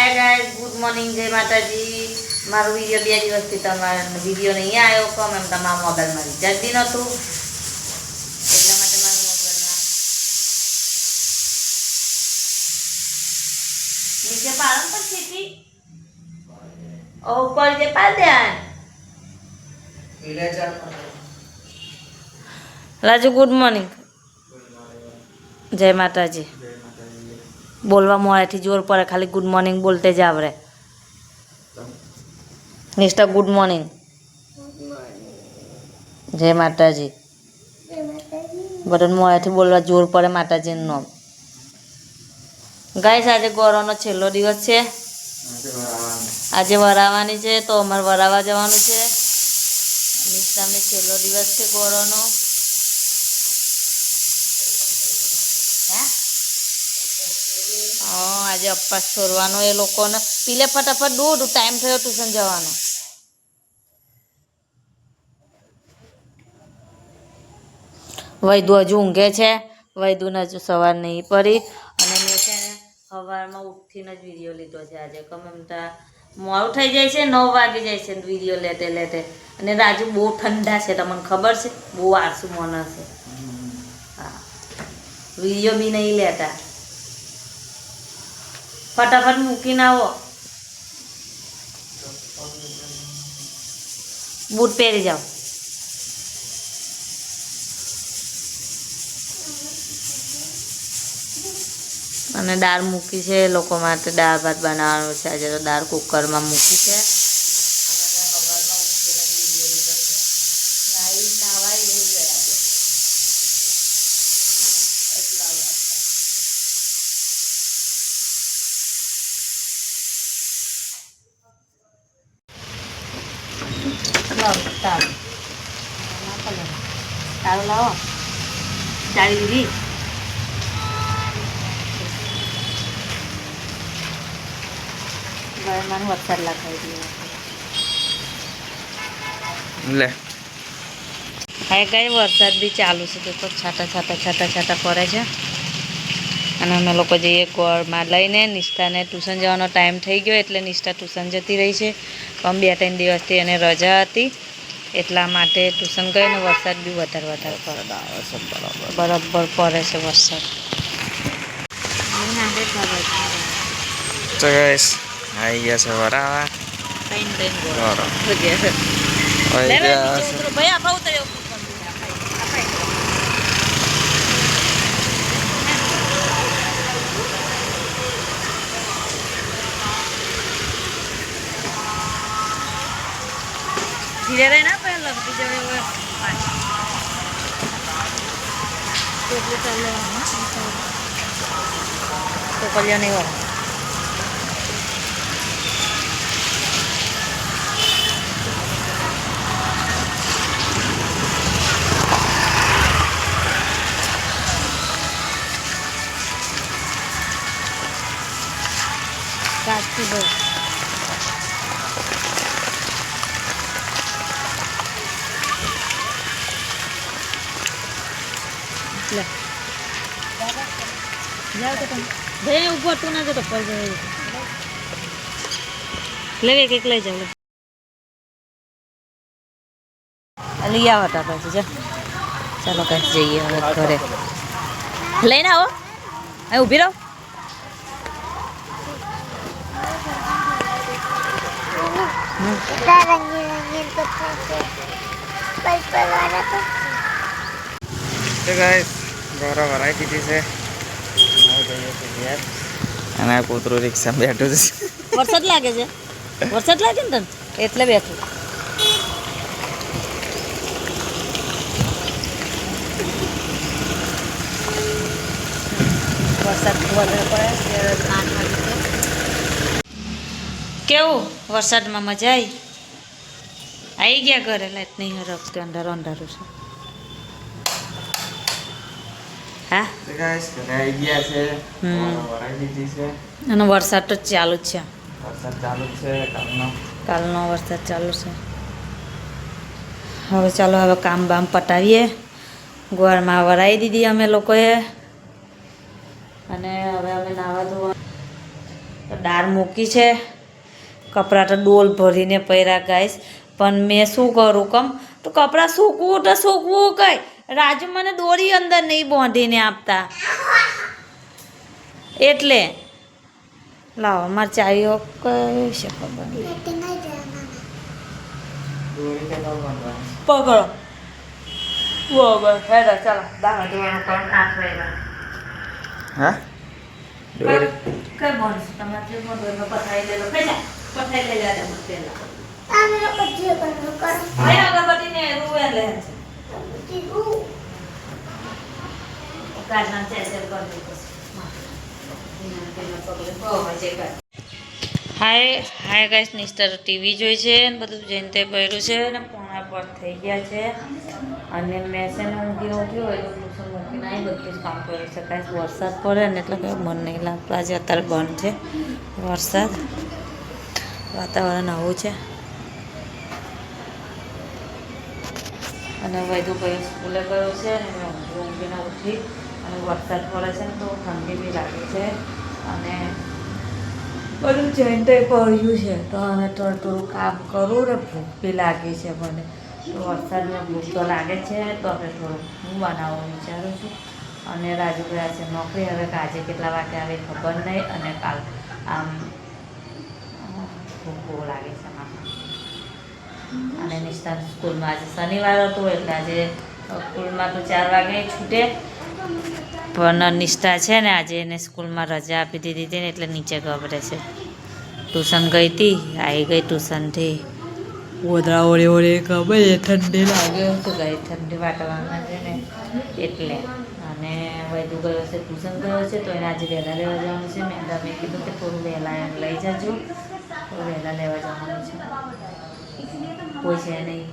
Hi guys good morning जय माताजी। मारो वीडियो 2 દિવસથી તમારો વિડિયો નહીં આવ્યો કેમ એમ તમારા મોબાઈલમાં રિચાર્જ બી નહોતું એટલા માટે મારા મોબાઈલમાં નીચે પાડો પર સીટી ઓ ઉપર જે પાડ્યા રાજુ ગુડ મોર્નિંગ जय माताजी बोलवा मोड़े जोर पड़े खाली गुड मॉर्निंग बोलते जाव रे निष्ठा गुड मॉर्निंग जय माताजी बटन मोड़े बोलवा जोर पड़े माताजी नाम गाइस आज गौरवनो छेल्लो दिवस है आज वरावानी है तो अमर वरावा जवानुं छे निष्ठा ने छेल्लो दिवस है गौरवनो आज अप्पास छोड़वानो ए लोकोने पीले फटाफट दूध टाइम थयो ट्यूशन जवानो वैदू हजू ऊँघे छे वैदू ने हजू सवार नहीं पड़ी अने मैं छे ने सवारमां उठीने ज विडियो लीधो छे आज गमे एम तो मोडुं थई जाय छे 9 वागी जाय छे विडियो लेते लेते अने राजू बहुत ठंडा छे तमने खबर छे बहुत आळसू माणस छे हाँ विडियो भी नहीं लेता फटाफट मूकी ना वो बूट पहरी जाओ અને દાળ મૂકી છે લોકો માટે દાળ ભાત બનાવવાનું છે આજે તો દાળ કુકરમાં મૂકી છે અને હવારમાં ઉઠીને વિડિયો લીધો છે નાઈ નાવાઈ લઈ ગયા છે એટલા તારું લાવો ચાલી દીધી ગરમાનું વરસાદ લખાઈ દીધો લે હાય ગાય વરસાદ બી ચાલુ છે તો છાટા છાટા છાટા છાટા પડે છે અને અમે લોકો જઈએ ગોળમાં લઈને નિષ્ઠાને ટ્યુશન જવાનો ટાઈમ થઈ ગયો એટલે નિષ્ઠા ટ્યુશન જતી રહી છે પણ 2-3 દિવસથી એને રજા હતી એટલા માટે ટ્યુશન ગઈ ને વરસાદ બી વધારે બરાબર પડે છે વરસાદ તો ગાઈસ આવી ગયા છે વરાવા धीरे रहे ना पहले लगती जब वो तो कलिया नहीं हो काटती दो ले जाओ तो तुम भैया ऊपर तू ना जो तो पर जाए ले एक ले जाओ लिया होता पास जा चलो कहीं जाइए हम घरे लेना हो अरे उभी रहो तो गाइस गौरव भराई दीधी છે અને આ કૂતરું રિક્ષા બેઠું છે વરસાદ લાગે છે ને તને એટલે બેઠું વરસાદ વધારે પડે કેવું વરસાદમાં મજા આવી ગયા ઘરે લાઈટ નહીં હરખતી અંધારું અંધારું છે હા તો ગાઈસ ઘરે આવી ગયા છે ભરાઈ દીધી છે અને વરસાદ તો ચાલુ જ છે વરસાદ ચાલુ છે કાલનો વરસાદ ચાલુ છે હવે ચાલો હવે કામ બામ પટાવીએ ગોળમાં વરાઈ દીધી અમે લોકોએ અને હવે અમે નાવા ધોવા દાળ મૂકી છે, કપડાં તો ડોલ ભરીને પહેર્યા ગાઈશ, પણ મેં શું કરું કમ તો કપડાં સૂકવું કઈ રાજુ મને દોરી અંદર નહીં બાંધીને આપતા, એટલે લાવો મારે ચાવીઓ કઈ છે ખબર નહીં. પકડો બરાબર હેડો ચાલો દાણા ધોવાનું કામ 8 વાગ્યા. હા દોરી કઈ ભણશું તમારે જે મોઢું પથારી લેલો કઈ જા પથારી લઈ જા તમે પેલા ભાઈ અગરબત્તી ને રૂએ લે છે કાઢના ચેચર કરી દીધું. હાય ગાઈસ, નિસ્ટર ટીવી જોઈ છે ને બધું જઈને પહેર્યું છે ને પોણા પર થઈ ગયા છે, અને મેં છે ને ઊંઘી હોય તો ટ્યુશન મૂકીને આવી બધું જ કામ કર્યું છે. ગાઈસ વરસાદ પડે ને એટલે કંઈ મન નહીં લાગતું, આજે અત્યારે બંધ છે વરસાદ, વાતાવરણ આવું છે. અને વૈદુ ભાઈ સ્કૂલે ગયો છે અને મેં ઊંઘીને ઉઠી અને વરસાદ પડે છે ને તો ઠંડી બી લાગે છે, અને બધું જઈને તો પડ્યું છે તો હવે થોડું કામ કરું ને ભૂખ બી લાગી છે મને, તો વરસાદમાં ભૂખ તો લાગે છે તો હવે થોડું હું બનાવવાનું વિચારું છું. અને રાજુ ગયા છે નોકરી, હવે આજે કેટલા વાગે આવે ખબર નહીં, અને કાલ આમ ભૂખ બહુ લાગે છે મામા. અને નિષ્ઠા સ્કૂલમાં આજે શનિવાર હતો એટલે આજે સ્કૂલમાં તો 4 વાગે છૂટે, પણ નિષ્ઠા છે ને આજે એને સ્કૂલમાં રજા આપી દીધી હતી ને એટલે નીચે ગભરે છે. ટ્યુશન ગઈ હતી, આવી ગઈ ટ્યુશનથી ગોધરા ઓળે ખબર છે ઠંડી લાગે તો ગઈ, ઠંડી વાતાવરણ છે ને એટલે. અને વૈદુ ગયો છે ટ્યુશન ગયો છે તો એને આજે વહેલા લેવા જવાનું છે. મેં કીધું કે થોડું વહેલા એમ લઈ જજો, થોડું વહેલા લેવા જવાનું છે, કોઈ છે નહીં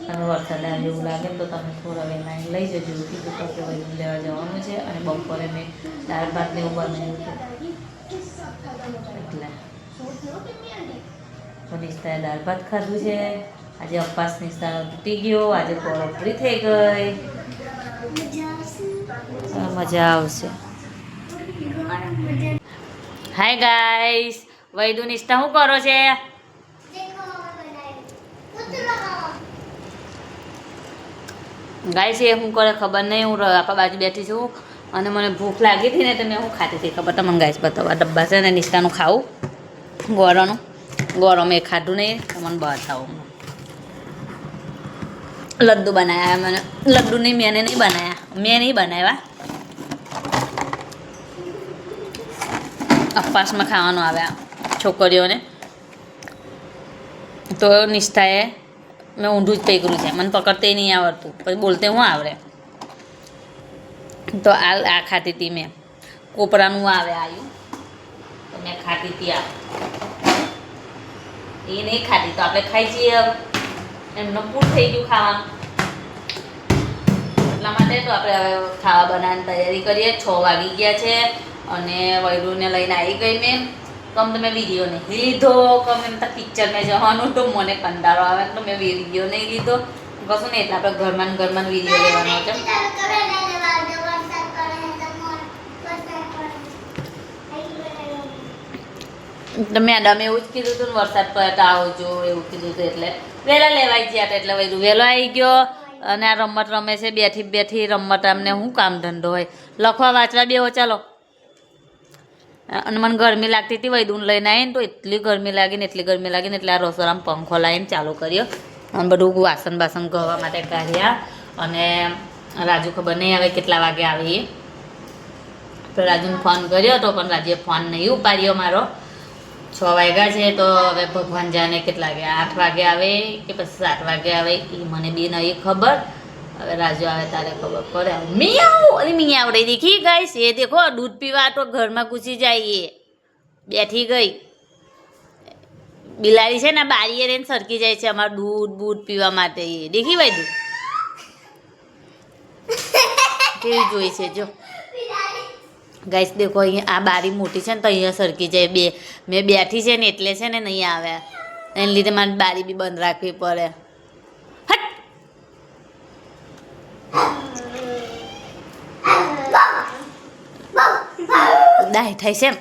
અને વરસાદ આવે એવું લાગે ને તો તમે થોડા વહેલા એને લઈ જજો કીધું તો કે વૈદુ લેવા જવાનું છે. અને બપોરે મેં દાળ ભાત ને એવું બનાવ્યું હતું એટલે નિષ્ઠાએ દાળ ભાત ખાધું છે. આજે અપાસ નિષ્ઠાનો તૂટી ગયો, આજે કોળો પૂરી થઈ ગઈ, મજા આવશે. હાય ગાઈસ, વૈદુ નિષ્ઠા શું કરો છે? ગાઈસ એ શું કરે ખબર નહીં, હું આપણા બાજુ બેઠી છું અને મને ભૂખ લાગી હતી ને તો મેં હું ખાતી હતી ખબર તમને ગાઈસ બતાવવા. ડબ્બા છે ને નિષ્ઠાનું ખાવું ગોળો મેં ખાધું નહીં, મને બતાવું. લડ્ડુ બનાવ્યા મને, લડ્ડુ નહીં મેં નહીં બનાવ્યા, અપવાસમાં ખાવાનું આવ્યા છોકરીઓને. તો નિષ્ઠાએ મેં ઊંધું જ પકડ્યું છે, મને પકડતે નહીં આવડતું, પછી બોલતે હું આવડે, તો આ ખાતી હતી મેં, કોપરાનું આવે આવ્યું તો મેં ખાતી હતી. આ એ નહીં ખાતી તો આપણે ખાઈ જઈએ, હવે એમનો પૂર થઈ ગયું ખાવાનું, એટલા માટે તો આપણે હવે ખાવા બનાવવાની તૈયારી કરીએ. 6 વાગી ગયા છે અને વૈરુને લઈને આવી ગઈ મેં. કમ તમે વિડીયો નહીં લીધો, કમ એમ તો પિક્ચરમાં જવાનું તો મને કંટાળો આવે તો મેં વિડીયો નહીં લીધો, કશું નહીં. એટલે આપણે ઘરમાં વિડીયો લેવાનો છે. તો મેડમ એવું જ કીધું હતું ને વરસાદ પડે તો આવજો એવું કીધું હતું, એટલે વહેલા લેવાઈ ગયા હતા એટલે વૈદુ વહેલો આવી ગયો. અને આ રમત રમે છે બેઠી રમત, અમને શું કામ ધંધો હોય, લખવા વાંચવા બેહો ચાલો. અને મને ગરમી લાગતી હતી, વૈદુને લઈને આવીને તો એટલી ગરમી લાગીને એટલે આ રસોડામાં પંખો લાવીને ચાલુ કર્યો અને બધું વાસણ ગવા માટે કાઢ્યા. અને રાજુ ખબર નહીં આવે કેટલા વાગે આવે એ, તો રાજુને ફોન કર્યો હતો પણ રાજુએ ફોન નહીં ઉપાડ્યો મારો. 6 વાગ્યા છે તો હવે ભગવાન જાણે કેટલા વાગે, 8 વાગે આવે કે પછી 7 વાગે આવે એ મને બી નહીં ખબર. હવે રાજુ આવે તારે ખબર પડે. મિયાવ રહી દેખી ગાઈસ, એ દેખો દૂધ પીવા તો ઘરમાં ઘૂસી જાય, એ બેઠી ગઈ બિલાડી છે ને બારીએ રહીને સરકી જાય છે અમારું દૂધ પીવા માટે. એ દેખી ભાઈ દૂધ કેવી જોઈ છે જો ગાઈસ, દેખો અહીંયા આ બારી મોટી છે ને તો અહીંયા સરકી જાય. મેં બેઠી છે ને એટલે છે ને નહીં આવ્યા, એને લીધે મારે બારી બી બંધ રાખવી પડે. દાય થાય છે એમ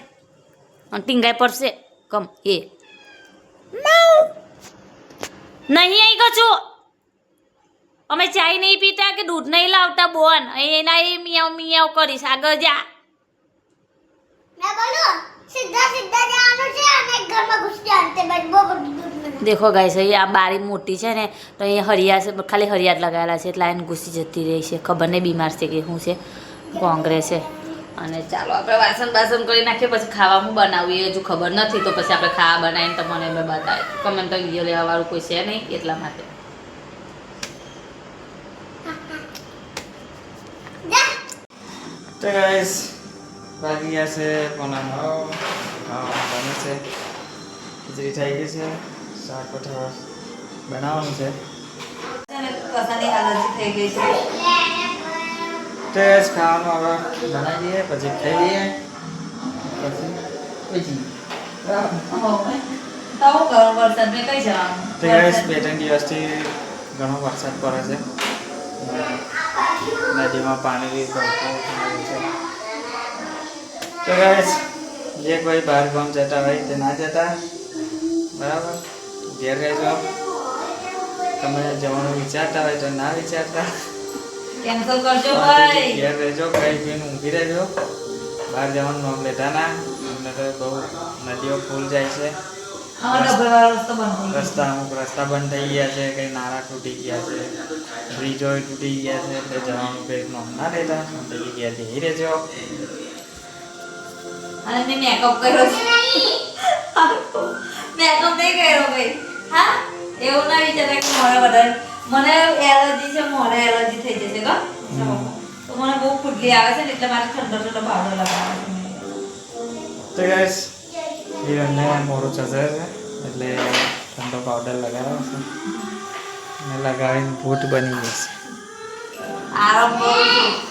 અને ટીંગાઈ પડશે કમ એ નહીં આવી ગયો છું અમે ચાય નહીં પીતા કે દૂધ નહીં લાવતા બોન એના એ મિયાવ મિયાવ કરીશ આગળ જા मैं बोलूं सीधा सीधा जानो છે અને ઘરમાં ઘુસી જાતે બસ બહુ બધું દેખો ગાઈસ અહીં આ બારી મોટી છે ને તો અહીં હરિયા છે ખાલી હરિયાત લગાવેલા છે એટલે આઈને ઘૂસી જતી રહી છે ખબર નહીં બીમાર છે કે શું છે કોંગ્રેસ છે અને ચાલો આપણે વાસણ બાસણ કરી નાખીએ પછી ખાવા હું બનાવીએ હજુ ખબર નથી તો પછી આપણે ખાવા બનાવીને તમને મેં બતાવીએ કમેન્ટ તો વિડીયો લેવા વાળું કોઈ છે નહીં એટલા માટે તો ગાઈસ બાકી ગયા છે પોણા 9 બને છે ખીચડી થઈ ગઈ છે શાક પઠાવા બનાવવાનું છે કસાની એલર્જી થઈ ગઈ છે તો ગાઈસ ખાવાનું હવે બનાવી દઈએ પછી ખાઈ લઈએ પછી વરસાદ મેં કઈ જવાનું તો ગાઈસ 2-3 દિવસથી ઘણો વરસાદ પડે છે નદીમાં પાણી ભરપૂર થયું છે તો ગાઈસ જે કોઈ બહાર ગામ જતા હોય તે ના જતા બરાબર ઘેર રહેજો તમે જવાનું વિચારતા હોય તો ના વિચારતા કેન્સલ કરજો ભાઈ ઘેર રહેજો ખાઈ પીને ઊંઘી રહેજો બહાર જવાનું નામ લેતા ના અમને તો બહુ નદીઓ ફૂલ જાય છે રસ્તા અમુક રસ્તા બંધ થઈ ગયા છે કંઈ નાળા તૂટી ગયા છે બ્રિજો તૂટી ગયા છે એટલે જવાનું કંઈ નામ ના લેતા બધી જગ્યાએ જઈ રહેજો અને મેં મેકઅપ કર્યો છે મેકઅપ નહીં કર્યો ભાઈ હા એવું ના વિચારે કે મોઢે વધારે મને એલર્જી છે મોઢે એલર્જી થઈ જશે કા તો મને બહુ ફૂટલી આવે છે ને એટલે મારે ઠંડો ઠંડો પાવડર લગાવવાનો તો ગાઈસ હિરણને મોડું ચશે છે એટલે ઠંડો પાવડર લગાવ્યો છે અને લગાવીને ભૂત બની જશે આરામ કરું છું